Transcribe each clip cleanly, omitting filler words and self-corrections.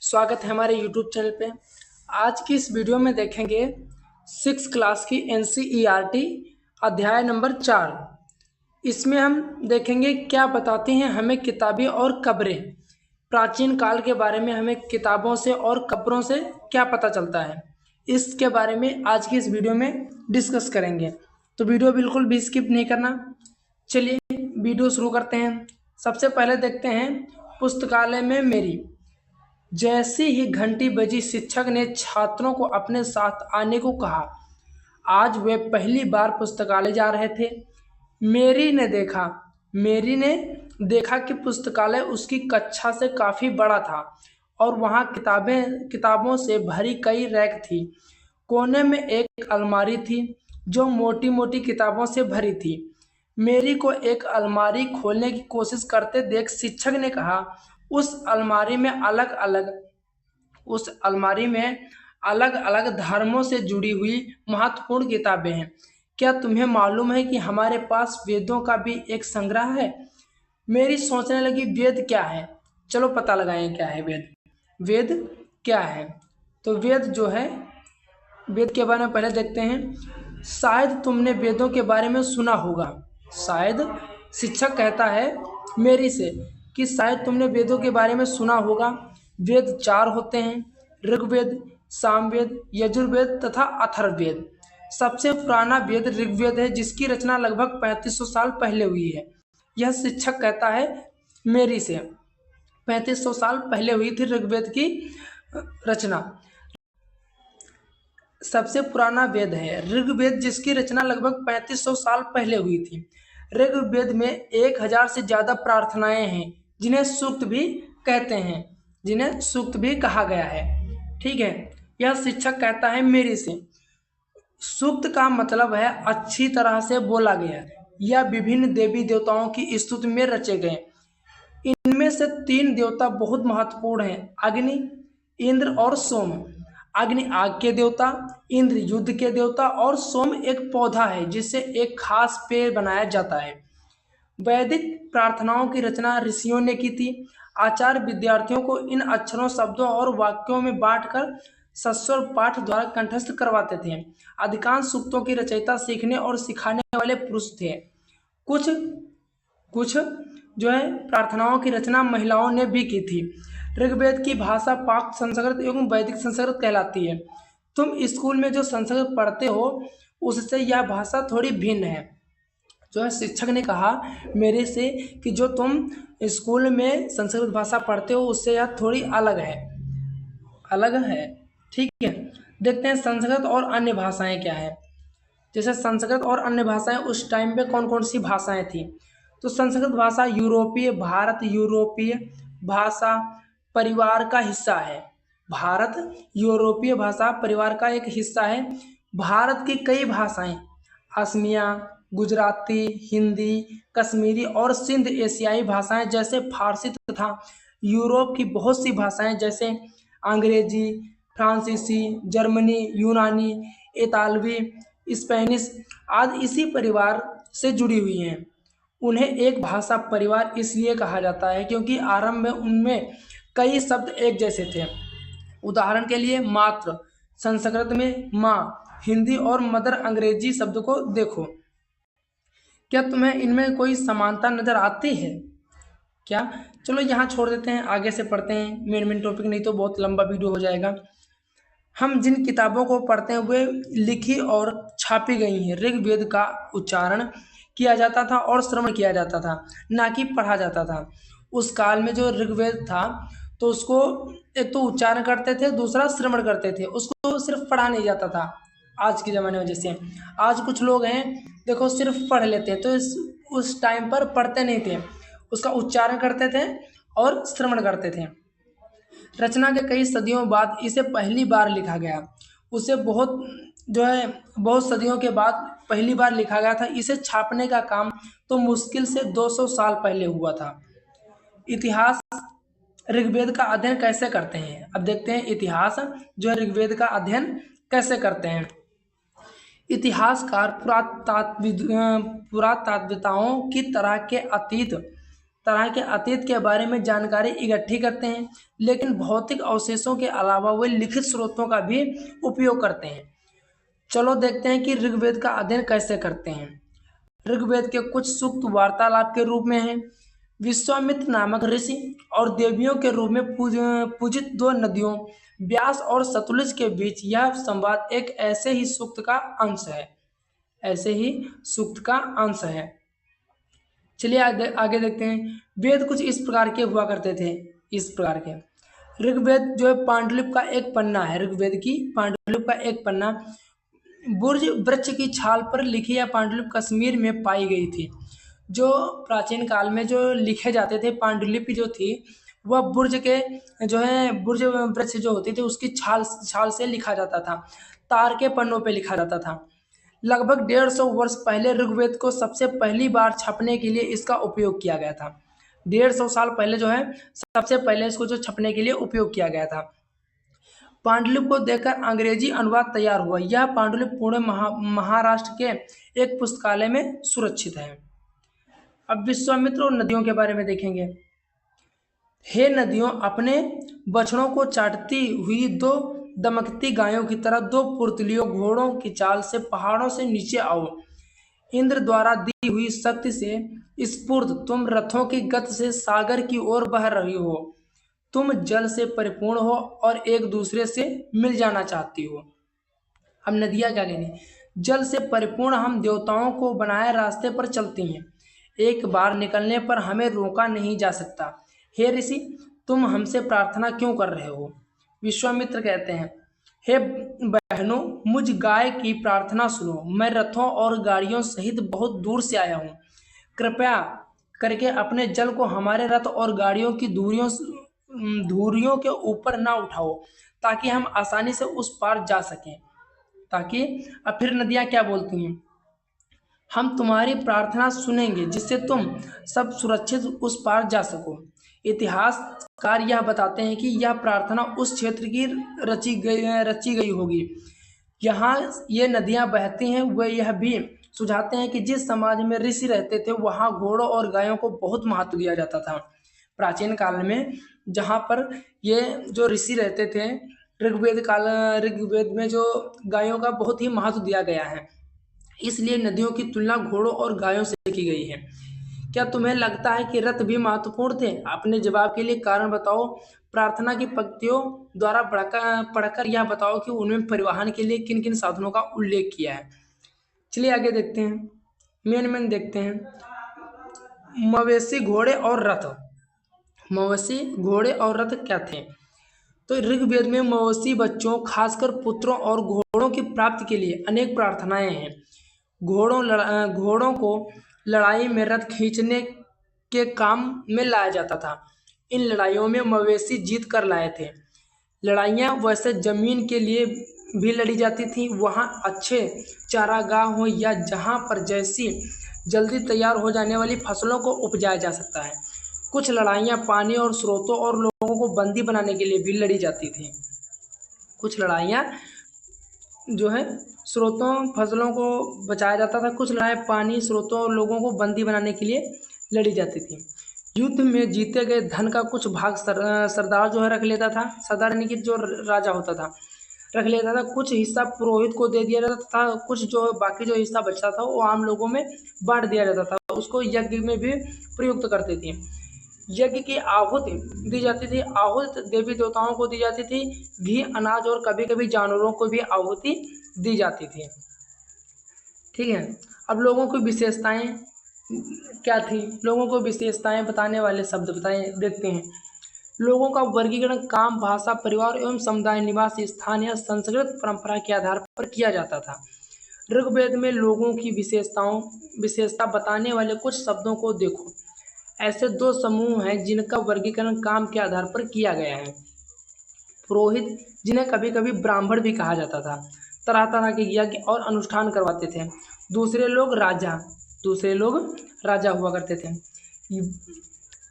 स्वागत है हमारे YouTube चैनल पे। आज की इस वीडियो में देखेंगे 6 क्लास की NCERT अध्याय नंबर 4। इसमें हम देखेंगे क्या बताती हैं हमें किताबें और कब्रें। प्राचीन काल के बारे में हमें किताबों से और कब्रों से क्या पता चलता है, इसके बारे में आज की इस वीडियो में डिस्कस करेंगे। तो वीडियो बिल्कुल भी स्किप नहीं करना। चलिए वीडियो शुरू करते हैं। सबसे पहले देखते हैं पुस्तकालय में मेरी। जैसे ही घंटी बजी, शिक्षक ने छात्रों को अपने साथ आने को कहा। आज वे पहली बार पुस्तकालय जा रहे थे। मेरी ने देखा कि पुस्तकालय उसकी कक्षा से काफ़ी बड़ा था और वहाँ किताबों से भरी कई रैक थी। कोने में एक अलमारी थी जो मोटी मोटी किताबों से भरी थी। मेरी को एक अलमारी खोलने की कोशिश करते देख शिक्षक ने कहा, उस अलमारी में अलग अलग धर्मों से जुड़ी हुई महत्वपूर्ण किताबें हैं। क्या तुम्हें मालूम है कि हमारे पास वेदों का भी एक संग्रह है? मेरी सोचने लगी, वेद क्या है? चलो पता लगाएं क्या है वेद। वेद क्या है? तो वेद के बारे में पहले देखते हैं। शायद तुमने वेदों के बारे में सुना होगा। शायद शिक्षक कहता है मेरी से कि शायद तुमने वेदों के बारे में सुना होगा। वेद 4 होते हैं, ऋग्वेद, सामवेद, यजुर्वेद तथा अथर्ववेद। सबसे पुराना वेद ऋग्वेद है, जिसकी रचना लगभग 3500 साल पहले हुई है। यह शिक्षक कहता है मेरी से 3500 साल पहले हुई थी ऋग्वेद की रचना। सबसे पुराना वेद है ऋग्वेद, जिसकी रचना लगभग 3500 साल पहले हुई थी। ऋग्वेद में 1000 से ज़्यादा प्रार्थनाएं हैं, जिन्हें सूक्त भी कहते हैं, जिन्हें सूक्त भी कहा गया है। ठीक है, यह शिक्षक कहता है मेरी से। सूक्त का मतलब है अच्छी तरह से बोला गया या विभिन्न देवी देवताओं की स्तुति में रचे गए। इनमें से 3 देवता बहुत महत्वपूर्ण हैं, अग्नि, इंद्र और सोम। अग्नि आग के देवता, इंद्र युद्ध के देवता और सोम एक पौधा है जिससे एक खास पेड़ बनाया जाता है। वैदिक प्रार्थनाओं की रचना ऋषियों ने की थी। आचार्य विद्यार्थियों को इन अक्षरों, शब्दों और वाक्यों में बांटकर सस्वर पाठ द्वारा कंठस्थ करवाते थे। अधिकांश सूक्तों की रचयिता सीखने और सिखाने वाले पुरुष थे। कुछ कुछ प्रार्थनाओं की रचना महिलाओं ने भी की थी। ऋग्वेद की भाषा पाक संस्कृत एवं वैदिक संस्कृत कहलाती है। तुम स्कूल में जो संस्कृत पढ़ते हो उससे यह भाषा थोड़ी भिन्न है। शिक्षक ने कहा मेरे से कि जो तुम स्कूल में संस्कृत भाषा पढ़ते हो उससे यह थोड़ी अलग है। ठीक है, देखते हैं संस्कृत और अन्य भाषाएं क्या है। जैसे संस्कृत और अन्य भाषाएं उस टाइम पे कौन कौन सी भाषाएं थी। तो संस्कृत भाषा भारत यूरोपीय भाषा परिवार का हिस्सा है। भारत यूरोपीय भाषा परिवार का एक हिस्सा है। भारत की कई भाषाएं असमिया, गुजराती, हिंदी, कश्मीरी और सिंध एशियाई भाषाएं जैसे फारसी तथा यूरोप की बहुत सी भाषाएं जैसे अंग्रेजी, फ्रांसीसी, जर्मनी, यूनानी, इतालवी, स्पेनिश आदि इसी परिवार से जुड़ी हुई हैं। उन्हें एक भाषा परिवार इसलिए कहा जाता है क्योंकि आरंभ में उनमें कई शब्द एक जैसे थे। उदाहरण के लिए मात्र संस्कृत में माँ, हिंदी और मदर अंग्रेजी शब्द को देखो। क्या तुम्हें इनमें कोई समानता नजर आती है क्या? चलो यहाँ छोड़ देते हैं, आगे से पढ़ते हैं मेन टॉपिक, नहीं तो बहुत लंबा वीडियो हो जाएगा। हम जिन किताबों को पढ़ते हैं वे लिखी और छापी गई हैं। ऋग्वेद का उच्चारण किया जाता था और श्रवण किया जाता था, ना कि पढ़ा जाता था। उस काल में जो ऋग्वेद था तो उसको एक तो उच्चारण करते थे, दूसरा श्रवण करते थे, उसको सिर्फ पढ़ा नहीं जाता था। आज के ज़माने में जैसे आज कुछ लोग हैं देखो सिर्फ पढ़ लेते हैं, तो उस टाइम पर पढ़ते नहीं थे, उसका उच्चारण करते थे और श्रवण करते थे। रचना के कई सदियों बाद इसे पहली बार लिखा गया। उसे बहुत सदियों के बाद पहली बार लिखा गया था। इसे छापने का काम तो मुश्किल से 200 साल पहले हुआ था। इतिहास ऋग्वेद का अध्ययन कैसे करते हैं? अब देखते हैं इतिहास ऋग्वेद का अध्ययन कैसे करते हैं। इतिहासकार पुरातात्विताओं की तरह के अतीत तरह के अतीत के बारे में जानकारी इकट्ठी करते हैं, लेकिन भौतिक अवशेषों के अलावा वे लिखित स्रोतों का भी उपयोग करते हैं। चलो देखते हैं कि ऋग्वेद का अध्ययन कैसे करते हैं। ऋग्वेद के कुछ सूक्त वार्तालाप के रूप में हैं। विश्वामित्र नामक ऋषि और देवियों के रूप में पूजित दो नदियों व्यास और सतलुज के बीच यह संवाद एक ऐसे ही सूक्त का अंश है। ऐसे ही सूक्त का अंश है। चलिए आगे देखते हैं। वेद कुछ इस प्रकार के हुआ करते थे। इस प्रकार के ऋग्वेद जो है पांडुलिपि का एक पन्ना है। ऋग्वेद की पांडुलिपि का एक पन्ना बुर्ज वृक्ष की छाल पर लिखी यह पांडुलिपि कश्मीर में पाई गई थी। जो प्राचीन काल में जो लिखे जाते थे पांडुलिपि जो थी वह बुर्ज के जो है बुर्ज वृक्ष जो होती थी उसकी छाल छाल से लिखा जाता था। तार के पन्नों पे लिखा जाता था। लगभग 150 वर्ष पहले ऋग्वेद को सबसे पहली बार छपने के लिए इसका उपयोग किया गया था। 150 साल पहले जो है सबसे पहले इसको जो छपने के लिए उपयोग किया गया था। पांडुलिपि को देखकर अंग्रेजी अनुवाद तैयार हुआ। यह पांडुलिपि पुणे महाराष्ट्र के एक पुस्तकालय में सुरक्षित है। अब विश्वामित्र और नदियों के बारे में देखेंगे। हे नदियों, अपने बछड़ों को चाटती हुई दो दमकती गायों की तरह दो पुर्तलियों घोड़ों की चाल से पहाड़ों से नीचे आओ। इंद्र द्वारा दी हुई शक्ति से स्फूर्त तुम रथों की गति से सागर की ओर बह रही हो। तुम जल से परिपूर्ण हो और एक दूसरे से मिल जाना चाहती हो। अब नदियाँ क्या कहनी, जल से परिपूर्ण हम देवताओं को बनाए रास्ते पर चलती हैं। एक बार निकलने पर हमें रोका नहीं जा सकता। हे ऋषि, तुम हमसे प्रार्थना क्यों कर रहे हो? विश्वामित्र कहते हैं, हे बहनों, मुझ गाय की प्रार्थना सुनो। मैं रथों और गाड़ियों सहित बहुत दूर से आया हूँ। कृपया करके अपने जल को हमारे रथ और गाड़ियों की धुरियों के ऊपर ना उठाओ, ताकि हम आसानी से उस पार जा सकें। ताकि अब फिर नदियाँ क्या बोलती हैं, हम तुम्हारी प्रार्थना सुनेंगे जिससे तुम सब सुरक्षित उस पार जा सको। इतिहासकार यह बताते हैं कि यह प्रार्थना उस क्षेत्र की रची गई होगी। यहाँ ये नदियाँ बहती हैं। वे यह भी सुझाते हैं कि जिस समाज में ऋषि रहते थे वहाँ घोड़ों और गायों को बहुत महत्व दिया जाता था। प्राचीन काल में जहाँ पर ये जो ऋषि रहते थे, ऋग्वेद में जो गायों का बहुत ही महत्व दिया गया है, इसलिए नदियों की तुलना घोड़ों और गायों से की गई है। क्या तुम्हें लगता है कि रथ भी महत्वपूर्ण थे? अपने जवाब के लिए कारण बताओ। प्रार्थना की पंक्तियों द्वारा पढ़कर यह बताओ कि उन्होंने परिवहन के लिए किन किन साधनों का उल्लेख किया है। चलिए आगे देखते हैं। मेन देखते हैं। मवेशी, घोड़े और रथ। मवेशी, घोड़े और रथ क्या थे? तो ऋग्वेद में मवेशी बच्चों, खासकर पुत्रों और घोड़ों की प्राप्ति के लिए अनेक प्रार्थनाएं हैं। घोड़ों को लड़ाई में रथ खींचने के काम में लाया जाता था। इन लड़ाइयों में मवेशी जीत कर लाए थे। लड़ाइयाँ वैसे जमीन के लिए भी लड़ी जाती थी, वहाँ अच्छे चारागाह हो या जहाँ पर जैसी जल्दी तैयार हो जाने वाली फसलों को उपजाया जा सकता है। कुछ लड़ाइयाँ पानी और स्रोतों और लोगों को बंदी बनाने के लिए भी लड़ी जाती थी। कुछ लड़ाइयाँ जो है स्रोतों फसलों को बचाया जाता था। कुछ लड़ाई पानी, स्रोतों और लोगों को बंदी बनाने के लिए लड़ी जाती थी। युद्ध में जीते गए धन का कुछ भाग सरदार जो है रख लेता था। सरदार यानी कि जो राजा होता था रख लेता था। कुछ हिस्सा पुरोहित को दे दिया जाता था। कुछ जो बाकी जो हिस्सा बचता था वो आम लोगों में बांट दिया जाता था। उसको यज्ञ में भी प्रयुक्त करते थे। यज्ञ की आहुति दी जाती थी। आहुति देवी देवताओं को दी जाती थी। घी, अनाज और कभी कभी जानवरों को भी आहुति दी जाती थी। ठीक है। अब लोगों की विशेषताएं क्या थी? लोगों को विशेषताएं बताने वाले शब्द बताएं देखते हैं। लोगों का वर्गीकरण काम, भाषा, परिवार एवं समुदाय, निवास स्थान या संस्कृत परंपरा के आधार पर किया जाता था। ऋग्वेद में लोगों की विशेषता बताने वाले कुछ शब्दों को देखो। ऐसे दो समूह हैं जिनका वर्गीकरण काम के आधार पर किया गया है। पुरोहित, जिन्हें कभी कभी ब्राह्मण भी कहा जाता था, तरह तरह के यज्ञ और अनुष्ठान करवाते थे। दूसरे लोग राजा हुआ करते थे।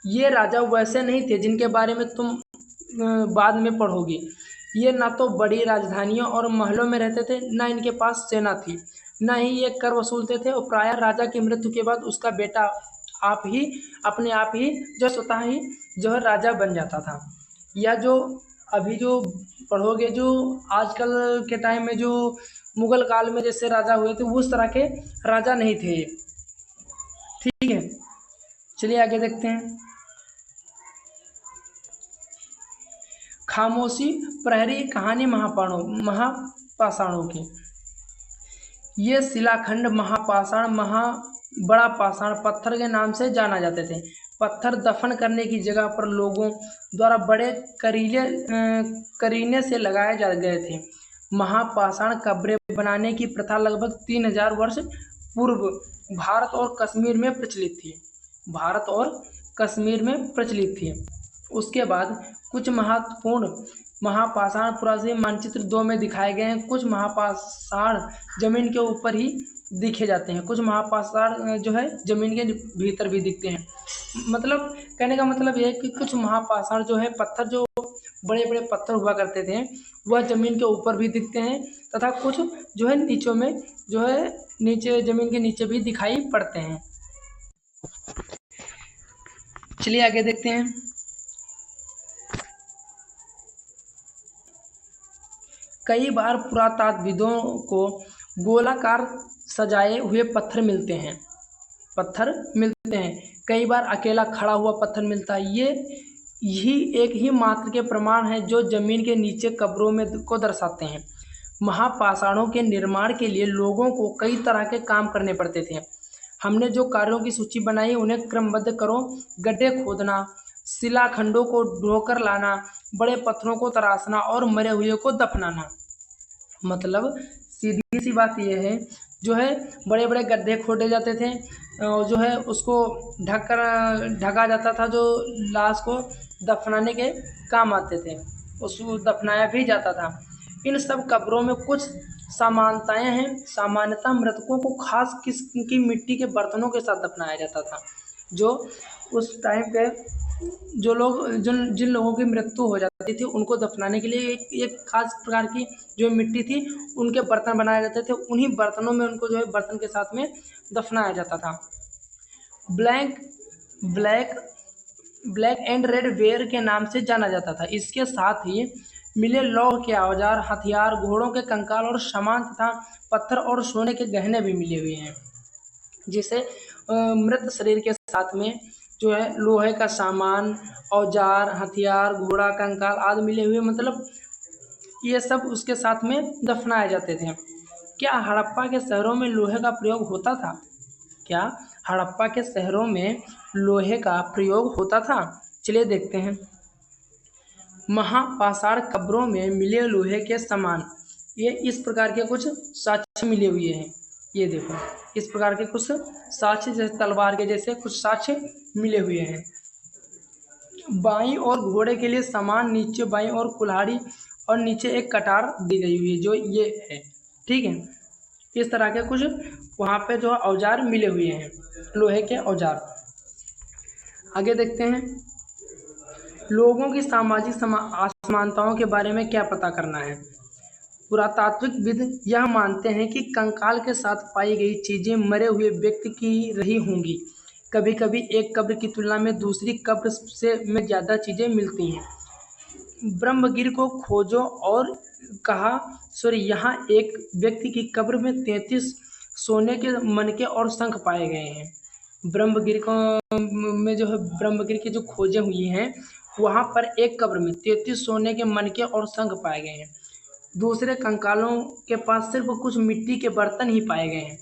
ये राजा वैसे नहीं थे जिनके बारे में तुम बाद में पढ़ोगे। ये ना तो बड़ी राजधानियों और महलों में रहते थे, न इनके पास सेना थी, न ही ये कर वसूलते थे। और प्रायः राजा की मृत्यु के बाद उसका बेटा आप ही अपने आप ही जो स्वतः ही जो है राजा बन जाता था। या जो अभी जो पढ़ोगे, जो आजकल के टाइम में जो मुगल काल में जैसे राजा हुए थे, उस तरह के राजा नहीं थे ये। ठीक है, चलिए आगे देखते हैं। खामोशी प्रहरी कहानी महापाषाणों की। ये शिलाखंड बड़ा पाषाण पत्थर के नाम से जाना जाते थे। पत्थर दफन करने की जगह पर लोगों द्वारा बड़े करीने से लगाए जा गए थे। महापाषाण कब्रें बनाने की प्रथा लगभग 3000 वर्ष पूर्व भारत और कश्मीर में प्रचलित थी। उसके बाद कुछ महत्वपूर्ण महापाषाण पुरातत्व मानचित्र 2 में दिखाए गए हैं। कुछ महापाषाण जमीन के ऊपर ही दिखे जाते हैं, कुछ महापाषाण जो है जमीन के भीतर भी दिखते हैं। मतलब कहने का मतलब यह है कि कुछ महापाषाण जो है पत्थर, जो बड़े बड़े पत्थर हुआ करते थे, वह जमीन के ऊपर भी दिखते हैं, तथा कुछ जो है नीचों में जो है नीचे जमीन के नीचे भी दिखाई पड़ते हैं। चलिए आगे देखते हैं। कई बार पुरातात्विदों को गोलाकार सजाए हुए पत्थर मिलते हैं। कई बार अकेला खड़ा हुआ पत्थर मिलता है। यही एक ही मात्र के प्रमाण है जो जमीन के नीचे कब्रों में को दर्शाते हैं। महापाषाणों के निर्माण के लिए लोगों को कई तरह के काम करने पड़ते थे। हमने जो कार्यों की सूची बनाई उन्हें क्रमबद्ध करो। गड्ढे खोदना, शिलाखंडों को ढोकर लाना, बड़े पत्थरों को तराशना और मरे हुए को दफनाना। मतलब सीधी सी बात यह है, जो है बड़े बड़े गड्ढे खोदे जाते थे, जो है उसको ढका जाता था, जो लाश को दफनाने के काम आते थे, उसको दफनाया भी जाता था। इन सब कब्रों में कुछ समानताएं हैं। सामान्यतः मृतकों को खास किस्म की मिट्टी के बर्तनों के साथ दफनाया जाता था। जो उस टाइम पे जो लोग जिन लोगों की मृत्यु हो जाती थी, उनको दफनाने के लिए एक खास प्रकार की जो मिट्टी थी, उनके बर्तन बनाए जाते थे। उन्हीं बर्तनों में उनको जो है बर्तन के साथ में दफनाया जाता था। ब्लैक एंड रेड वेयर के नाम से जाना जाता था। इसके साथ ही मिले लौह के औजार, हथियार, घोड़ों के कंकाल और सामान तथा पत्थर और सोने के गहने भी मिले हुए हैं। जिसे मृत शरीर के साथ में जो है लोहे का सामान, औजार, हथियार, घोड़ा, कंकाल आदि मिले हुए, मतलब ये सब उसके साथ में दफनाए जाते थे। क्या हड़प्पा के शहरों में लोहे का प्रयोग होता था? क्या हड़प्पा के शहरों में लोहे का प्रयोग होता था? चलिए देखते हैं। महापाषाण कब्रों में मिले लोहे के सामान, ये इस प्रकार के कुछ साक्ष्य मिले हुए हैं। ये देखो, इस प्रकार के कुछ साक्ष्य, जैसे तलवार के जैसे कुछ साक्ष्य मिले हुए हैं। बाईं और घोड़े के लिए सामान, नीचे बाईं और कुल्हाड़ी और नीचे एक कटार दी गई हुई है, जो ये है। ठीक है, इस तरह के कुछ वहाँ पे जो औजार मिले हुए हैं, लोहे के औजार। आगे देखते हैं। लोगों की सामाजिक असमानताओं के बारे में क्या पता करना है? पुरातात्विकविद यह मानते हैं कि कंकाल के साथ पाई गई चीजें मरे हुए व्यक्ति की रही होंगी। कभी कभी एक कब्र की तुलना में दूसरी कब्र में ज़्यादा चीजें मिलती हैं। ब्रह्मगिर को खोजो और कहा, यहाँ एक व्यक्ति की कब्र में 33 सोने के मनके और शंख पाए गए हैं। ब्रह्मगिर में जो है ब्रह्मगिर की जो खोजें हुई हैं, वहाँ पर एक कब्र में 33 सोने के मनके और शंख पाए गए हैं। दूसरे कंकालों के पास सिर्फ कुछ मिट्टी के बर्तन ही पाए गए हैं।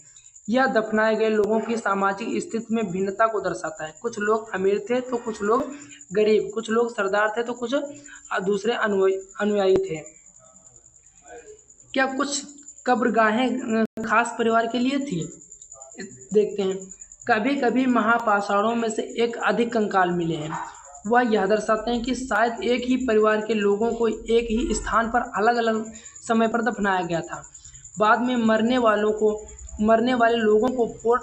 यह दफनाए गए लोगों की सामाजिक स्थिति में भिन्नता को दर्शाता है। कुछ लोग अमीर थे तो कुछ लोग गरीब, कुछ लोग सरदार थे तो कुछ दूसरे अनुयायी थे। क्या कुछ कब्रगाहें खास परिवार के लिए थी? देखते हैं। कभी कभी महापाषाणों में से एक अधिक कंकाल मिले हैं। वह यह दर्शाते हैं कि शायद एक ही परिवार के लोगों को एक ही स्थान पर अलग अलग समय पर दफनाया गया था। बाद में मरने वाले लोगों को पोर्ट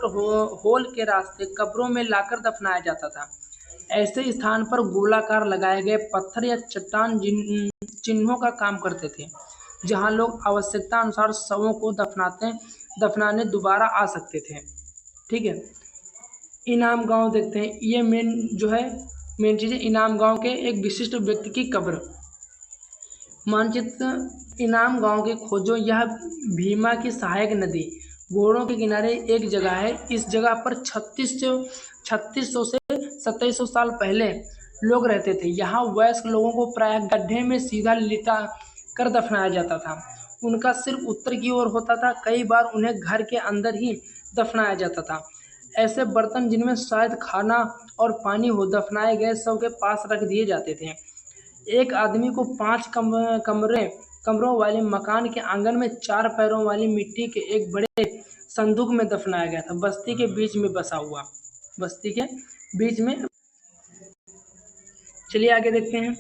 होल के रास्ते कब्रों में लाकर दफनाया जाता था। ऐसे स्थान पर गोलाकार लगाए गए पत्थर या चट्टान चिन्हों का काम करते थे, जहां लोग आवश्यकता अनुसार शवों को दफनाने दोबारा आ सकते थे। ठीक है, इनाम गांव देखते हैं, ये मेन चीज़ है। इनाम गांव के एक विशिष्ट व्यक्ति की कब्र। मानचित्र इनाम गांव के खोजो, यह भीमा की सहायक नदी घोड़ों के किनारे एक जगह है। इस जगह पर 3600 से 2700 साल पहले लोग रहते थे। यहाँ वयस्क लोगों को प्रायः गड्ढे में सीधा लिटा कर दफनाया जाता था। उनका सिर उत्तर की ओर होता था। कई बार उन्हें घर के अंदर ही दफनाया जाता था। ऐसे बर्तन जिनमें शायद खाना और पानी हो दफनाए गए शव के पास रख दिए जाते थे। एक आदमी को 5 कमरों वाले मकान के आंगन में 4 पैरों वाली मिट्टी के एक बड़े संदूक में दफनाया गया था, बस्ती के बीच में बसा हुआ। बस्ती के बीच में। चलिए आगे देखते हैं।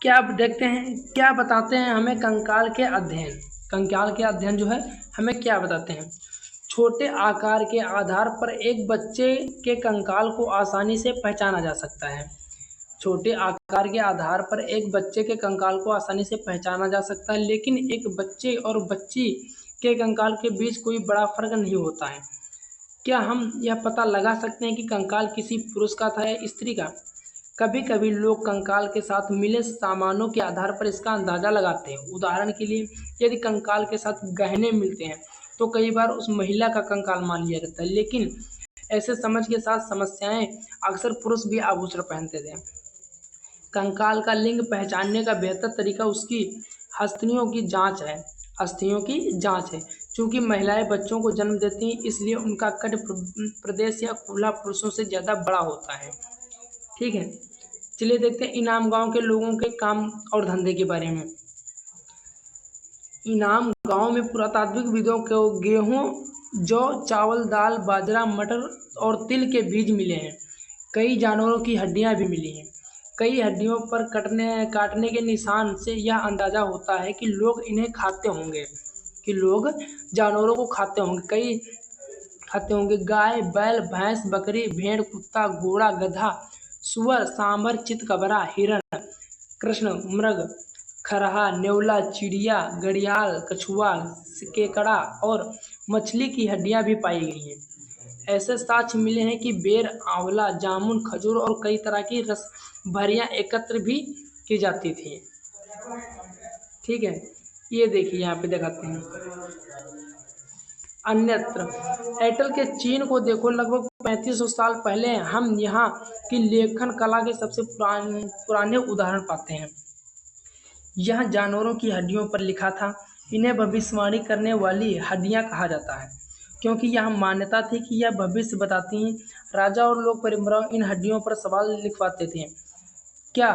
क्या देखते हैं, क्या बताते हैं हमें कंकाल के अध्ययन। कंकाल के अध्ययन जो है हमें क्या बताते हैं। छोटे आकार के आधार पर एक बच्चे के कंकाल को आसानी से पहचाना जा सकता है। छोटे आकार के आधार पर एक बच्चे के कंकाल को आसानी से पहचाना जा सकता है, लेकिन एक बच्चे और बच्ची के कंकाल के बीच कोई बड़ा फर्क नहीं होता है। क्या हम यह पता लगा सकते हैं कि कंकाल किसी पुरुष का था या स्त्री का। कभी कभी लोग कंकाल के साथ मिले सामानों के आधार पर इसका अंदाज़ा लगाते हैं। उदाहरण के लिए, यदि कंकाल के साथ गहने मिलते हैं तो कई बार उस महिला का कंकाल मान लिया जाता है, लेकिन ऐसे समझ के साथ समस्याएं अक्सर पुरुष भी आभूषण पहनते थे। कंकाल का लिंग पहचानने का बेहतर तरीका उसकी अस्थियों की जांच है। अस्थियों की जांच है। चूंकि महिलाएं बच्चों को जन्म देती हैं, इसलिए उनका कट प्रदेश या कूल्हा पुरुषों से ज़्यादा बड़ा होता है। ठीक है, चलिए देखते हैं इनाम गांव के लोगों के काम और धंधे के बारे में। इनाम गांव में पुरातात्विक विदों को गेहूं, जौ, चावल, दाल, बाजरा, मटर और तिल के बीज मिले हैं। कई जानवरों की हड्डियां भी मिली हैं। कई हड्डियों पर काटने के निशान से यह अंदाजा होता है कि लोग इन्हें खाते होंगे, कि लोग जानवरों को खाते होंगे। कई खाते होंगे। गाय, बैल, भैंस, बकरी, भेड़, कुत्ता, घोड़ा, गधा, सुअर, सांभर, चितकबरा, हिरण, कृष्ण मृग, खरहा, नेवला, चिड़िया, घड़ियाल, कछुआ, केकड़ा और मछली की हड्डियां भी पाई गई हैं। ऐसे साक्ष्य मिले हैं कि बेर, आंवला, जामुन, खजूर और कई तरह की रस भरियां एकत्र भी की जाती थी। ठीक है, ये देखिए यहाँ पे दिखाते हैं। अन्यत्र एटल के चीन को देखो, लगभग 3500 साल पहले हम यहाँ की लेखन कला के सबसे पुराने उदाहरण पाते हैं। यह जानवरों की हड्डियों पर लिखा था। इन्हें भविष्यवाणी करने वाली हड्डियां कहा जाता है, क्योंकि यह मान्यता थी कि यह भविष्य बताती हैं। राजा और लोग परंपराओं इन हड्डियों पर सवाल लिखवाते थे। क्या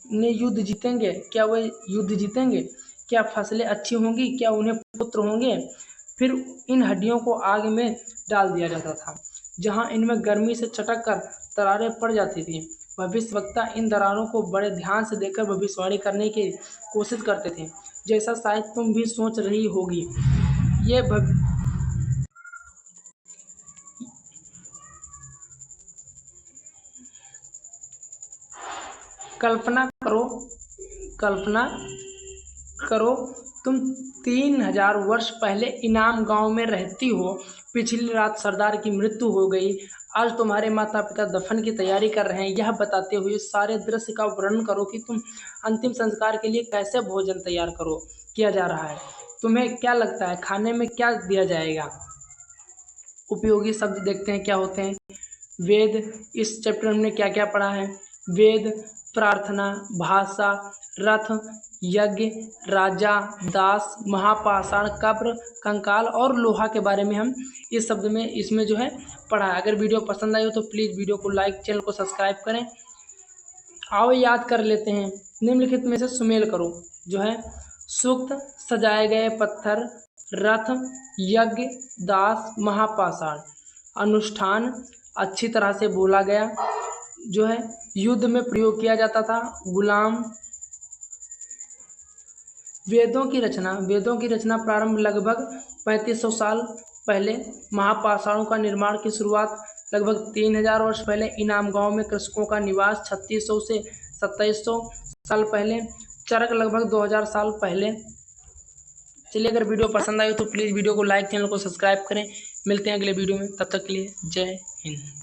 ने युद्ध जीतेंगे? क्या वे युद्ध जीतेंगे? क्या फसलें अच्छी होंगी? क्या उन्हें पुत्र होंगे? फिर इन हड्डियों को आग में डाल दिया जाता था, जहां इनमें गर्मी से चटक कर दरारें पड़ जाती थी। भविष्यवक्ता इन दरारों को बड़े ध्यान से देखकर भविष्यवाणी करने की कोशिश करते थे, जैसा शायद तुम भी सोच रही होगी। ये कल्पना करो, कल्पना करो तुम 3000 वर्ष पहले इनाम गांव में रहती हो। पिछली रात सरदार की मृत्यु हो गई। आज तुम्हारे माता पिता दफन की तैयारी कर रहे हैं। यह बताते हुए सारे दृश्य का वर्णन करो कि तुम अंतिम संस्कार के लिए कैसे भोजन तैयार किया जा रहा है। तुम्हें क्या लगता है खाने में क्या दिया जाएगा। उपयोगी शब्द देखते हैं क्या होते हैं। वेद, इस चैप्टर में हमने क्या क्या पढ़ा है। वेद, प्रार्थना, भाषा, रथ, यज्ञ, राजा, दास, महापाषाण, कब्र, कंकाल और लोहा के बारे में हम इस शब्द में इसमें जो है पढ़ा है। अगर वीडियो पसंद आई हो तो प्लीज़ वीडियो को लाइक, चैनल को सब्सक्राइब करें। आओ याद कर लेते हैं। निम्नलिखित में से सुमेल करो जो है। सूक्त, सजाए गए पत्थर, रथ, यज्ञ, दास, महापाषाण। अनुष्ठान, अच्छी तरह से बोला गया जो है। युद्ध में प्रयोग किया जाता था। गुलाम। वेदों की रचना प्रारंभ लगभग 3500 साल पहले। महापाषाणों का निर्माण की शुरुआत लगभग 3000 वर्ष पहले। इनाम गांव में कृषकों का निवास 3600 से 2700 साल पहले। चरक लगभग 2000 साल पहले। चलिए, अगर वीडियो पसंद आई हो तो प्लीज़ वीडियो को लाइक, चैनल को सब्सक्राइब करें। मिलते हैं अगले वीडियो में, तब तक के लिए जय हिंद।